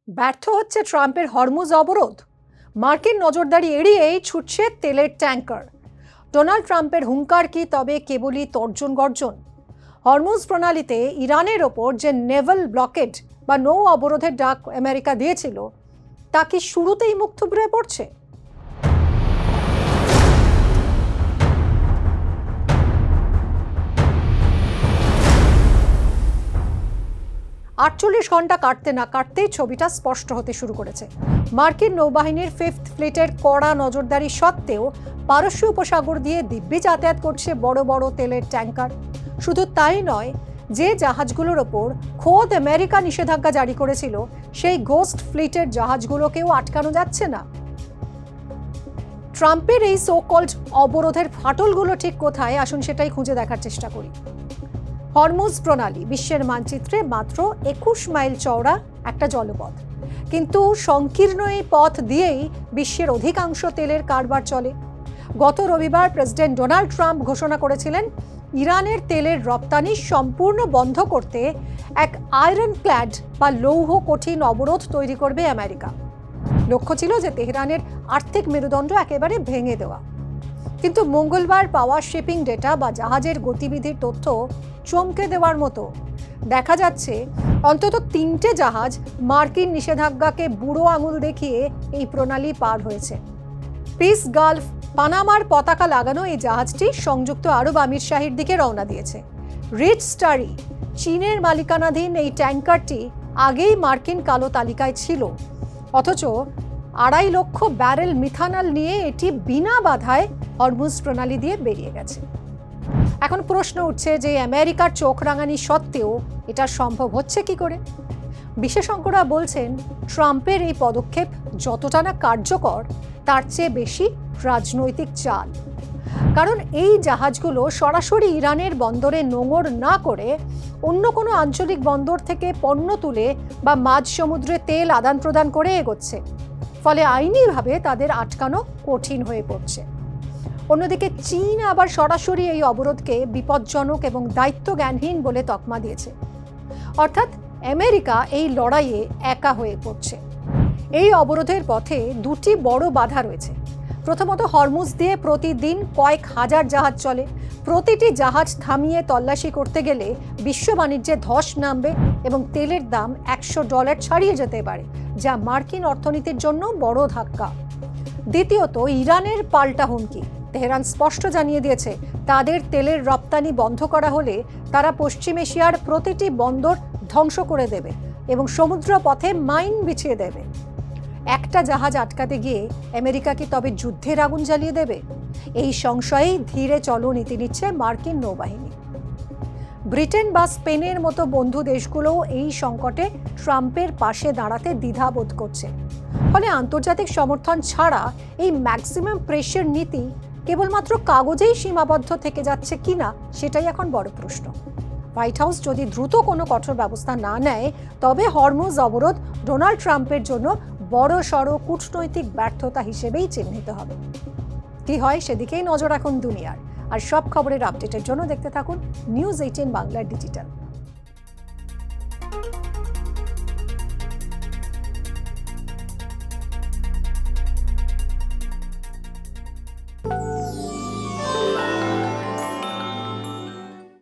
ব্যর্থ হচ্ছে ট্রাম্পের হরমুজ অবরোধ। মার্কিন নজরদারি এড়িয়েই ছুটছে তেলের ট্যাঙ্কার। ডোনাল্ড ট্রাম্পের হুঙ্কার কি তবে কেবলই তর্জন গর্জন? হরমুজ প্রণালীতে ইরানের ওপর যে নেভাল ব্লকেড বা নৌ অবরোধের ডাক আমেরিকা দিয়েছিল, তা কি শুরুতেই মুখ থুবড়ে পড়ছে? 48 ঘন্টা কাটতে না কাটতেই ছবিটা স্পষ্ট হতে শুরু করেছে। মার্কিন নৌবাহিনীর 5th ফ্লিটের কড়া নজরদারি সত্ত্বেও পারস্য উপসাগর দিয়ে দিব্যি যাতায়াত করছে বড় বড় তেলের ট্যাঙ্কার। শুধু তাই নয়, যে জাহাজগুলোর ওপর খোদ আমেরিকা নিষেধাজ্ঞা জারি করেছিল, সেই গোস্ট ফ্লিটের জাহাজগুলোকেও আটকানো যাচ্ছে না। ট্রাম্পের এই সো কল্ড অবরোধের ফাটলগুলো ঠিক কোথায়, আসুন সেটাই খুঁজে দেখার চেষ্টা করি। হরমুজ প্রণালী বিশ্বের মানচিত্রে মাত্র 21 মাইল চওড়া একটা জলপথ, কিন্তু সংকীর্ণ এই পথ দিয়েই বিশ্বের অধিকাংশ তেলের কারবার চলে। গত রবিবার প্রেসিডেন্ট ডোনাল্ড ট্রাম্প ঘোষণা করেছিলেন ইরানের তেলের রপ্তানি সম্পূর্ণ বন্ধ করতে এক আয়রন ক্ল্যাড বা লৌহ কঠিন অবরোধ তৈরি করবে আমেরিকা। লক্ষ্য ছিল যে তেহরানের আর্থিক মেরুদণ্ড একেবারে ভেঙে দেওয়া। কিন্তু মঙ্গলবার পাওয়া শিপিং ডেটা বা জাহাজের গতিবিধির তথ্য চমকে দেওয়ার মতো। দেখা যাচ্ছে অন্তত 3টে জাহাজ মার্কিন নিষেধাজ্ঞাকে বুড়ো আঙুল দেখিয়ে এই প্রণালী পার হয়েছে। পিস গালফ পানামার পতাকা লাগানো এই জাহাজটি সংযুক্ত আরব আমিরশাহীর দিকে রওনা দিয়েছে। রিচ স্টারি চীনের মালিকানাধীন এই ট্যাঙ্কারটি আগেই মার্কিন কালো তালিকায় ছিল, অথচ 2.5 লক্ষ ব্যারেল মিথানল নিয়ে এটি বিনা বাধায় হরমুজ প্রণালী দিয়ে বেরিয়ে গেছে। এখন প্রশ্ন উঠছে যে আমেরিকার চোখ রাঙানি সত্ত্বেও এটা সম্ভব হচ্ছে কি করে? বিশেষজ্ঞরা বলছেন ট্রাম্পের এই পদক্ষেপ যতটা না কার্যকর, তার চেয়ে বেশি রাজনৈতিক চাল। কারণ এই জাহাজগুলো সরাসরি ইরানের বন্দরে নোঙর না করে অন্য কোনো আঞ্চলিক বন্দর থেকে পণ্য তুলে বা মাঝ সমুদ্রে তেল আদান প্রদান করে এগোচ্ছে, ফলে আইনিভাবে তাদের আটকানো কঠিন হয়ে পড়ছে। অন্যদিকে চীন আবার সরাসরি এই অবরোধকে বিপজ্জনক এবং দায়িত্বজ্ঞানহীন বলে তকমা দিয়েছে। অর্থাৎ আমেরিকা এই লড়াইয়ে একা হয়ে পড়ছে। এই অবরোধের পথে 2টি বড় বাধা রয়েছে। প্রথমত, হরমুজ দিয়ে প্রতিদিন কয়েক হাজার জাহাজ চলে। প্রতিটি জাহাজ থামিয়ে তল্লাশি করতে গেলে বিশ্ব বাণিজ্যে ধস নামবে এবং তেলের দাম $100 ছাড়িয়ে যেতে পারে, যা মার্কিন অর্থনীতির জন্য বড় ধাক্কা। দ্বিতীয়ত, ইরানের পাল্টা হুমকি। তেহরান স্পষ্ট জানিয়ে দিয়েছে তাদের তেলের রপ্তানি বন্ধ করা হলে তারা পশ্চিম এশিয়ার প্রতিটি বন্দর ধ্বংস করে দেবে এবং সমুদ্র পথে মাইন বিছিয়ে দেবে। একটা জাহাজ আটকাতে গিয়ে আমেরিকা কি তবে যুদ্ধের আগুন জ্বালিয়ে দেবে? এই সংশয়েই ধীরে চলো নীতি নিচ্ছে মার্কিন নৌবাহিনী। ব্রিটেন বা স্পেনের মতো বন্ধু দেশগুলোও এই সংকটে ট্রাম্পের পাশে দাঁড়াতে দ্বিধাবোধ করছে। ফলে আন্তর্জাতিক সমর্থন ছাড়া এই ম্যাক্সিমাম প্রেশার নীতি কেবলমাত্র কাগজেই সীমাবদ্ধ থেকে যাচ্ছে কিনা, সেটাই এখন বড় প্রশ্ন। হোয়াইট হাউস যদি দ্রুত কোনো কঠোর ব্যবস্থা না নেয়, তবে হরমুজ অবরোধ ডোনাল্ড ট্রাম্পের জন্য বড় সড় কূটনৈতিক ব্যর্থতা হিসেবেই চিহ্নিত হবে। কি হয় সেদিকেই নজর রাখুন দুনিয়ার। আর সব খবরের আপডেটের জন্য দেখতে থাকুন নিউজ 18 বাংলা ডিজিটাল।